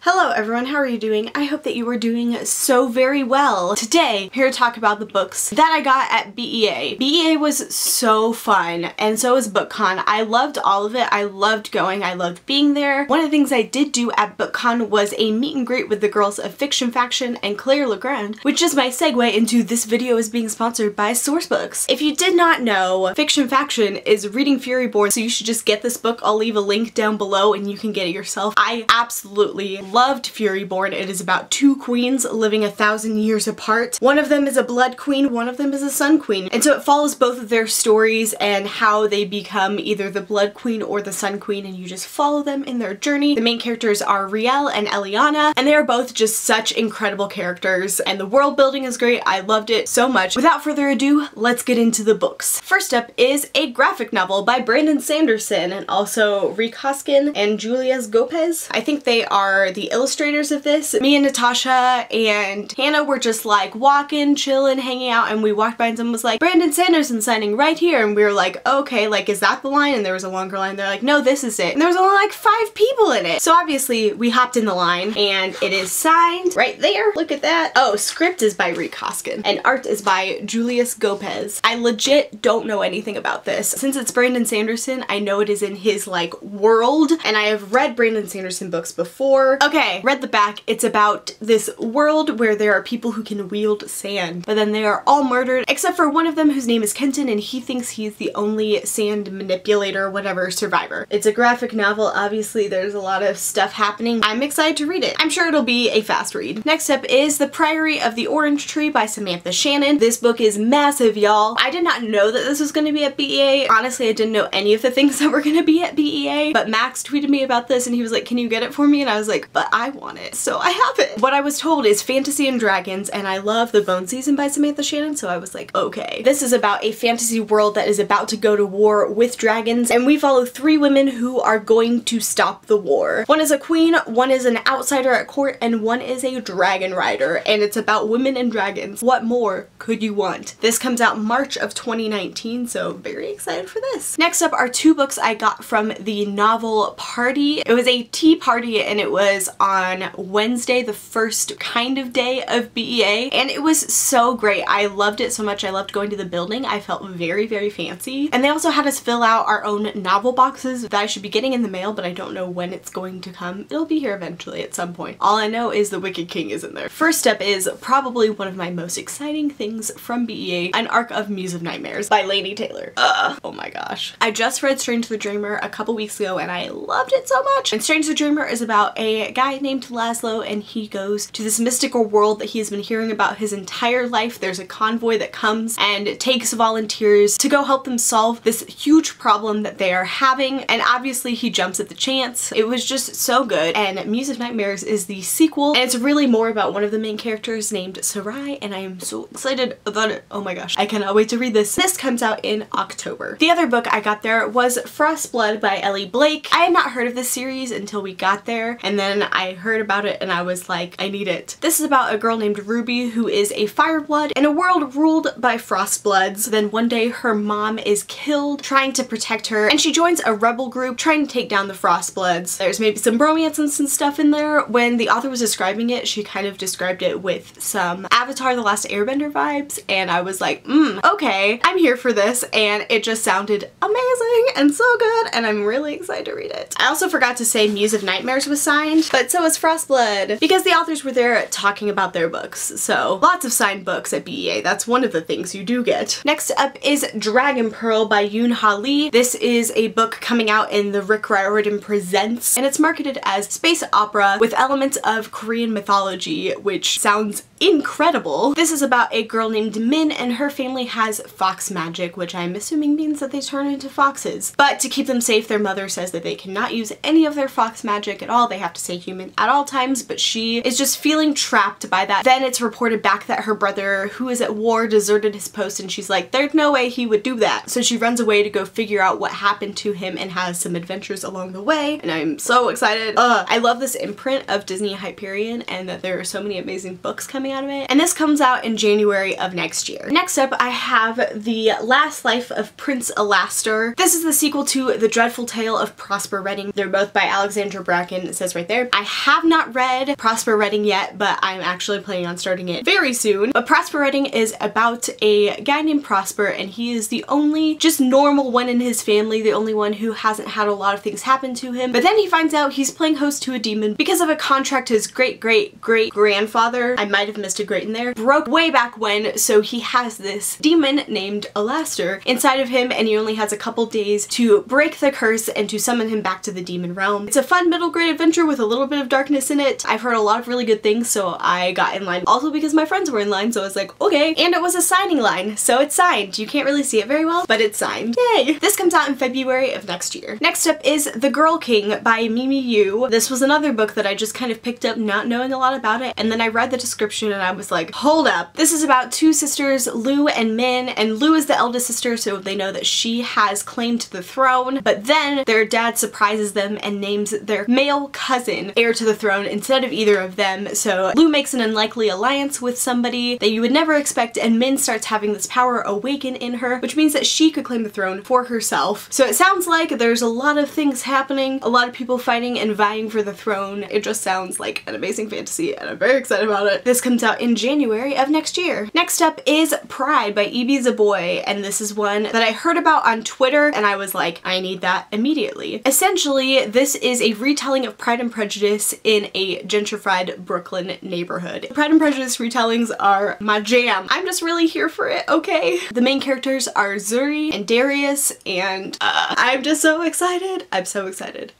Hello everyone, how are you doing? I hope that you are doing so very well. Today, I'm here to talk about the books that I got at BEA. BEA was so fun, and so was BookCon. I loved all of it. I loved going. I loved being there. One of the things I did do at BookCon was a meet and greet with the girls of Fiction Faction and Claire Legrand, which is my segue into this video is being sponsored by Sourcebooks. If you did not know, Fiction Faction is reading Furyborn, so you should just get this book. I'll leave a link down below and you can get it yourself. I absolutely loved Furyborn. It is about two queens living 1,000 years apart. One of them is a blood queen, one of them is a sun queen. And so it follows both of their stories and how they become either the blood queen or the sun queen, and you just follow them in their journey. The main characters are Riel and Eliana, and they are both just such incredible characters, and the world building is great. I loved it so much. Without further ado, let's get into the books. First up is a graphic novel by Brandon Sanderson and also Rick Hoskin and Julius Gopez. I think they are the illustrators of this. Me and Natasha and Hannah were just like walking, chilling, hanging out, and we walked by and someone was like, Brandon Sanderson signing right here, and we were like, okay, like is that the line? And there was a longer line. They're like, no, this is it. And there was only like 5 people in it. So obviously we hopped in the line and it is signed right there. Look at that. Oh, script is by Rick Hoskin and art is by Julius Gopez. I legit don't know anything about this. Since it's Brandon Sanderson, I know it is in his like world, and I have read Brandon Sanderson books before. Okay, read the back. It's about this world where there are people who can wield sand, but then they are all murdered except for one of them whose name is Kenton, and he thinks he's the only sand manipulator, whatever, survivor. It's a graphic novel. Obviously there's a lot of stuff happening. I'm excited to read it. I'm sure it'll be a fast read. Next up is The Priory of the Orange Tree by Samantha Shannon. This book is massive, y'all. I did not know that this was going to be at BEA. Honestly, I didn't know any of the things that were going to be at BEA, but Max tweeted me about this and he was like, can you get it for me? And I was like, but I want it, so I have it. What I was told is fantasy and dragons, and I love The Bone Season by Samantha Shannon, so I was like, okay. This is about a fantasy world that is about to go to war with dragons, and we follow 3 women who are going to stop the war. One is a queen, one is an outsider at court, and one is a dragon rider, and it's about women and dragons. What more could you want? This comes out March of 2019, so very excited for this. Next up are 2 books I got from the novel party. It was a tea party and it was on Wednesday, the first kind of day of BEA, and it was so great. I loved it so much. I loved going to the building. I felt very, very fancy. And they also had us fill out our own novel boxes that I should be getting in the mail, but I don't know when it's going to come. It'll be here eventually at some point. All I know is The Wicked King is in there. First up is probably one of my most exciting things from BEA, An Arc of Muse of Nightmares by Laini Taylor. Oh my gosh. I just read Strange the Dreamer a couple weeks ago and I loved it so much. And Strange the Dreamer is about a guy named Laszlo, and he goes to this mystical world that he has been hearing about his entire life. There's a convoy that comes and takes volunteers to go help them solve this huge problem that they are having, and obviously he jumps at the chance. It was just so good, and Muse of Nightmares is the sequel, and it's really more about one of the main characters named Sarai, and I am so excited about it. Oh my gosh, I cannot wait to read this. This comes out in October. The other book I got there was Frostblood by Ellie Blake. I had not heard of this series until we got there, and then I heard about it and I was like, I need it. This is about a girl named Ruby who is a fireblood in a world ruled by frostbloods. Then one day her mom is killed trying to protect her, and she joins a rebel group trying to take down the frostbloods. There's maybe some bromance and some stuff in there. When the author was describing it, she kind of described it with some Avatar: The Last Airbender vibes, and I was like, okay, I'm here for this, and it just sounded amazing and so good, and I'm really excited to read it. I also forgot to say Muse of Nightmares was signed, but so was Frostblood, because the authors were there talking about their books. So lots of signed books at BEA. That's one of the things you do get. Next up is Dragon Pearl by Yoon Lee. This is a book coming out in the Rick Riordan Presents, and it's marketed as space opera with elements of Korean mythology, which sounds incredible. This is about a girl named Min, and her family has fox magic, which I'm assuming means that they turn into foxes. But to keep them safe, their mother says that they cannot use any of their fox magic at all. They have to stay human at all times, but she is just feeling trapped by that. Then it's reported back that her brother, who is at war, deserted his post, and she's like, there's no way he would do that. So she runs away to go figure out what happened to him and has some adventures along the way, and I'm so excited. I love this imprint of Disney Hyperion and that there are so many amazing books coming coming out of it. And this comes out in January of next year. Next up, I have The Last Life of Prince Alastor. This is the sequel to The Dreadful Tale of Prosper Redding. They're both by Alexandra Bracken, it says right there. I have not read Prosper Redding yet, but I'm actually planning on starting it very soon. But Prosper Redding is about a guy named Prosper, and he is the only just normal one in his family, the only one who hasn't had a lot of things happen to him. But then he finds out he's playing host to a demon because of a contract his great-great-great-grandfather, I might have missed a great in there, broke way back when, so he has this demon named Alastor inside of him, and he only has a couple days to break the curse and to summon him back to the demon realm. It's a fun middle grade adventure with a little bit of darkness in it. I've heard a lot of really good things, so I got in line. Also because my friends were in line, so I was like, okay. And it was a signing line, so it's signed. You can't really see it very well, but it's signed. Yay! This comes out in February of next year. Next up is The Girl King by Mimi Yu. This was another book that I just kind of picked up not knowing a lot about it, and then I read the description and I was like, hold up. This is about two sisters, Lu and Min, and Lu is the eldest sister, so they know that she has claim to the throne, but then their dad surprises them and names their male cousin heir to the throne instead of either of them. So Lu makes an unlikely alliance with somebody that you would never expect, and Min starts having this power awaken in her, which means that she could claim the throne for herself. So it sounds like there's a lot of things happening, a lot of people fighting and vying for the throne. It just sounds like an amazing fantasy, and I'm very excited about it. This comes out in January of next year. Next up is Pride by E.B. Zaboy, and this is one that I heard about on Twitter, and I was like, I need that immediately. Essentially, this is a retelling of Pride and Prejudice in a gentrified Brooklyn neighborhood. Pride and Prejudice retellings are my jam. I'm just really here for it, okay? The main characters are Zuri and Darius, and I'm just so excited. I'm so excited.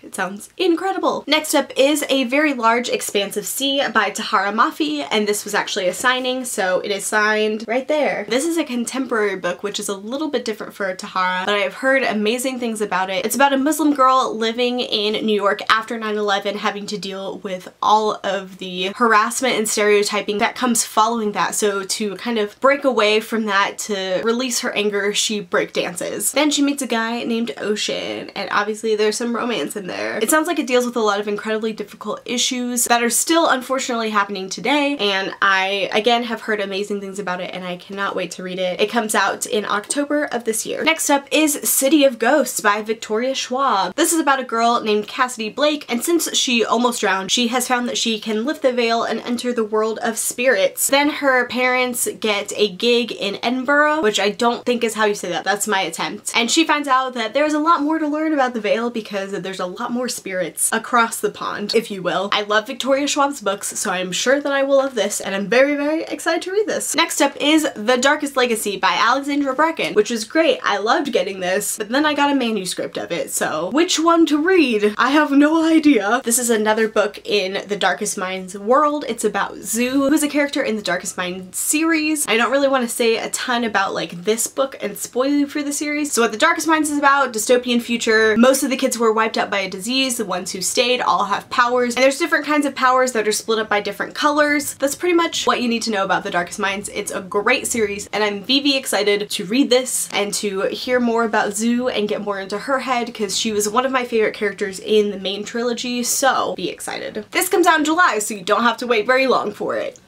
It sounds incredible. Next up is A Very Large Expansive Sea by Tahara Mafi, and this was actually a signing, so it is signed right there. This is a contemporary book, which is a little bit different for Tahara, but I have heard amazing things about it. It's about a Muslim girl living in New York after 9/11, having to deal with all of the harassment and stereotyping that comes following that. So to kind of break away from that, to release her anger, she breakdances. Then she meets a guy named Ocean, and obviously there's some romance in there. It sounds like it deals with a lot of incredibly difficult issues that are still unfortunately happening today, and I again have heard amazing things about it, and I cannot wait to read it. It comes out in October of this year. Next up is City of Ghosts by Victoria Schwab. This is about a girl named Cassidy Blake, and since she almost drowned, she has found that she can lift the veil and enter the world of spirits. Then her parents get a gig in Edinburgh, which I don't think is how you say that. That's my attempt. And she finds out that there's a lot more to learn about the veil because there's a lot more spirits across the pond, if you will. I love Victoria Schwab's books, so I'm sure that I will love this, and I'm very, very excited to read this. Next up is The Darkest Legacy by Alexandra Bracken, which is great. I loved getting this, but then I got a manuscript of it, so which one to read? I have no idea. This is another book in the Darkest Minds world. It's about Zhu, who's a character in the Darkest Minds series. I don't really want to say a ton about like this book and spoil you for the series. So what The Darkest Minds is about, dystopian future. Most of the kids were wiped out by a disease. The ones who stayed all have powers, and there's different kinds of powers that are split up by different colors. That's pretty much what you need to know about The Darkest Minds. It's a great series, and I'm VV excited to read this and to hear more about Zhu and get more into her head, because she was one of my favorite characters in the main trilogy, so be excited. This comes out in July, so you don't have to wait very long for it.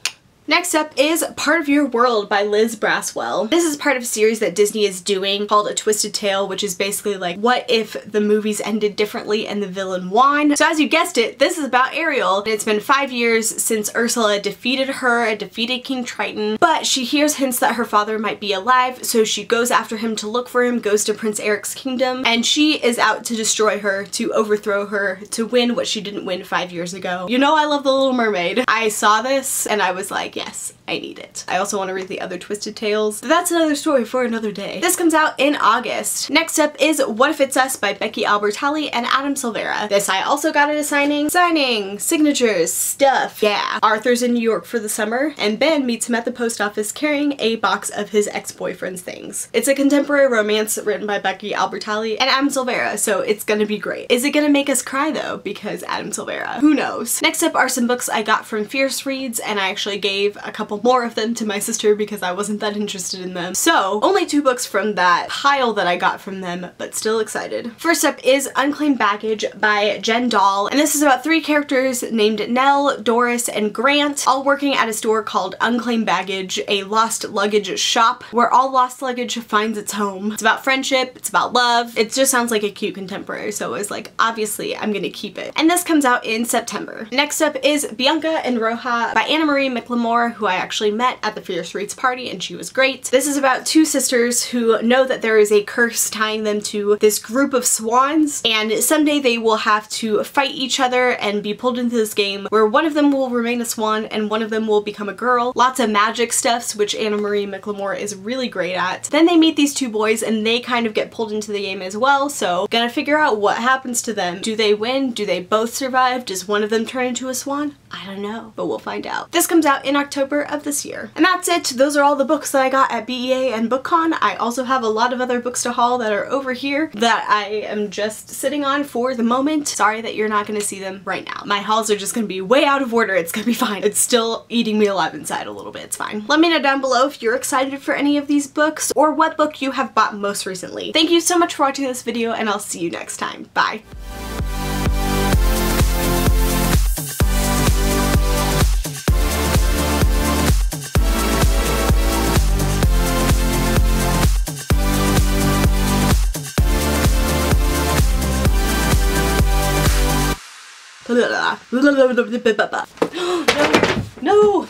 Next up is Part of Your World by Liz Braswell. This is part of a series that Disney is doing called A Twisted Tale, which is basically like, what if the movies ended differently and the villain won? So as you guessed it, this is about Ariel, and it's been 5 years since Ursula defeated her and defeated King Triton, but she hears hints that her father might be alive, so she goes after him to look for him, goes to Prince Eric's kingdom, and she is out to destroy her, to overthrow her, to win what she didn't win 5 years ago. You know I love The Little Mermaid. I saw this and I was like, yes, I need it. I also want to read the other Twisted Tales, but that's another story for another day. This comes out in August. Next up is What If It's Us by Becky Albertalli and Adam Silvera. This I also got at a signing. Signing, signatures, stuff. Yeah. Arthur's in New York for the summer, and Ben meets him at the post office carrying a box of his ex-boyfriend's things. It's a contemporary romance written by Becky Albertalli and Adam Silvera, so it's gonna be great. Is it gonna make us cry though, because Adam Silvera? Who knows? Next up are some books I got from Fierce Reads, and I actually gave a couple sell more of them to my sister because I wasn't that interested in them. So only 2 books from that pile that I got from them, but still excited. First up is Unclaimed Baggage by Jen Dahl, and this is about 3 characters named Nell, Doris, and Grant, all working at a store called Unclaimed Baggage, a lost luggage shop where all lost luggage finds its home. It's about friendship, it's about love. It just sounds like a cute contemporary, so I was like, obviously I'm gonna keep it. And this comes out in September. Next up is Bianca and Roja by Mclamore, who I actually met at the Fierce Reads party, and she was great. This is about 2 sisters who know that there is a curse tying them to this group of swans, and someday they will have to fight each other and be pulled into this game where one of them will remain a swan and one of them will become a girl. Lots of magic stuffs, which Mclamore is really great at. Then they meet these 2 boys and they kind of get pulled into the game as well, so gonna figure out what happens to them. Do they win? Do they both survive? Does one of them turn into a swan? I don't know, but we'll find out. This comes out in October of this year. And that's it. Those are all the books that I got at BEA and BookCon. I also have a lot of other books to haul that are over here that I am just sitting on for the moment. Sorry that you're not gonna see them right now. My hauls are just gonna be way out of order. It's gonna be fine. It's still eating me alive inside a little bit. It's fine. Let me know down below if you're excited for any of these books or what book you have bought most recently. Thank you so much for watching this video, and I'll see you next time. Bye. No, no.